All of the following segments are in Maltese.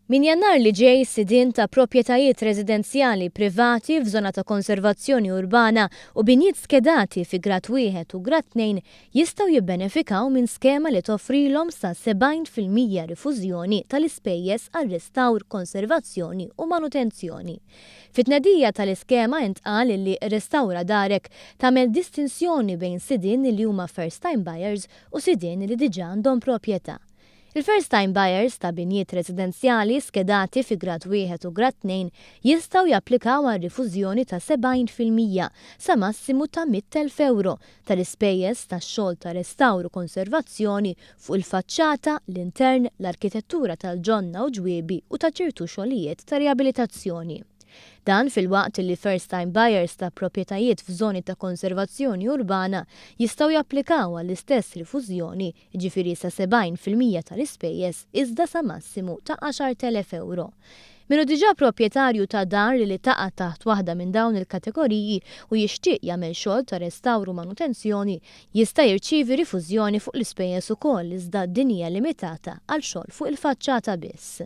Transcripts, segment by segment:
Min Jannar li ġej sidien ta' proprjetajiet residenzjali privati f'żona ta' konservazzjoni urbana u binjiet skedati fi Grad 1 u Grad 2 jistgħu jibbenefikaw minn skema li toffrilhom sa 70% rifużjoni tal-ispejjeż għar-restawr, konservazzjoni u manutenzjoni. Fit-tnedija tal-iskema intqal li restawra darek tagħmel distinzjoni bejn sidien li huma first time buyers u sidien li diġà għandhom proprjetà. Il-first time buyers ta' binjiet residenzjali skedati fi Grad 1 u Grad 2 jistgħu japplikaw għal rifużjoni ta' 70% sa massimu ta' 100,000 euro tal-ispejjeż tax-xogħol ta' restawr u konservazzjoni fuq il-faċċata, l-intern, l-arkitettura tal-ġonna u ġwiebi u ta' ċertu xogħlijiet ta' riabilitazzjoni. Dan fil-waqt li first time buyers ta' proprjetajiet f'żoni ta' konservazzjoni urbana jistgħu japplikaw għall-istess rifużjoni, jiġifieri sa 70% tal-ispejjeż iżda sa massimu ta' 10,000 euro. Minu diġà proprjetarju ta' dar li taqa' taħt waħda minn dawn il-kategoriji u jixtieq jagħmel xogħol ta' restawru manutenzjoni jista' jirċievi rifużjoni fuq l-ispejjeż ukoll iżda din hija limitata għal xogħol fuq il-faċċata biss.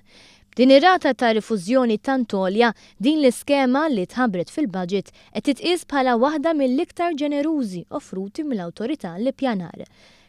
Din ir-rata ta' rifużjoni tant għolja din l-iskema li tħabbret fil-budget qed titqies bħala waħda mill-iktar ġenerużi offruti mill-awtorità l-ippjanar.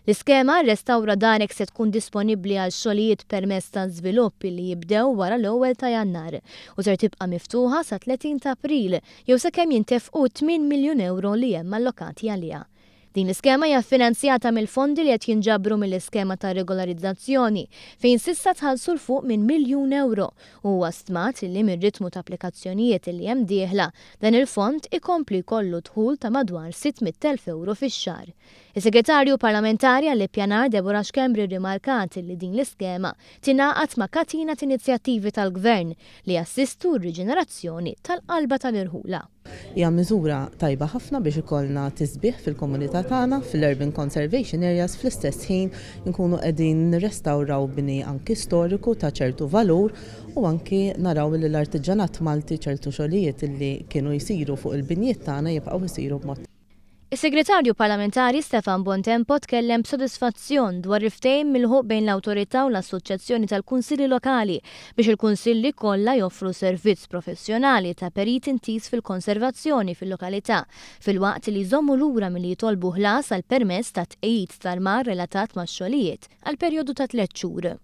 L-iskema restawra darek se tkun disponibbli għal xogħlijiet permezz ta' żviluppi li jibdew wara l-ewwel ta' Jannar u ser tibqa' miftuħa sa 30 ta' April jew sakemm jintefqu 8 miljun euro li hemm allokati għaliha. Din l-iskema hija finanzjata mill-fondi li qed jinġabru mill-iskema ta' regolarizzazzjoni fejn s'issa tħallsu l fuq minn miljun euro u huwa stmat li mir-ritmu ta' applikazzjonijiet li hemm dieħla dan il-fond ikompli jkollu dħul ta' madwar 600,000 euro fix-xahar. Is-Segretarju Parlamentari għall-Ippjanar Deborah Xkembri rrimarkat li din l-iskema tingħaqad ma' katina inizjattivi tal-Gvern li jassistu r-riġenerazzjoni tal-qalba tal-irħula. Hija miżura tajba ħafna biex ikollna tisbieħ fil-komunità tagħna fil-urban conservation areas fl-istess ħin nkunu qegħdin nirrestawraw bini anki storiku ta' ċertu valur u anki naraw li l-artiġanat Malti ċertu xogħlijiet li kienu jsiru fuq il-binjiet tagħna jibqgħu jsiru b'mod. Is-Segretarju Parlamentari Stefan Bontempo tkellem b'sodisfazzjon dwar il-ftehim milħuq bejn l-Awtorità u l-Assoċjazzjoni tal-Kunsilli Lokali biex il-Kunsilli kollha joffru servizz professjonali ta' perit intis fil-konservazzjoni fil-lokalità filwaqt li jżommu lura milli jitolbu ħlas għal permess ta' tqejjid tal-mar relatat max-xogħlijiet għal perjodu ta' 3 xhur.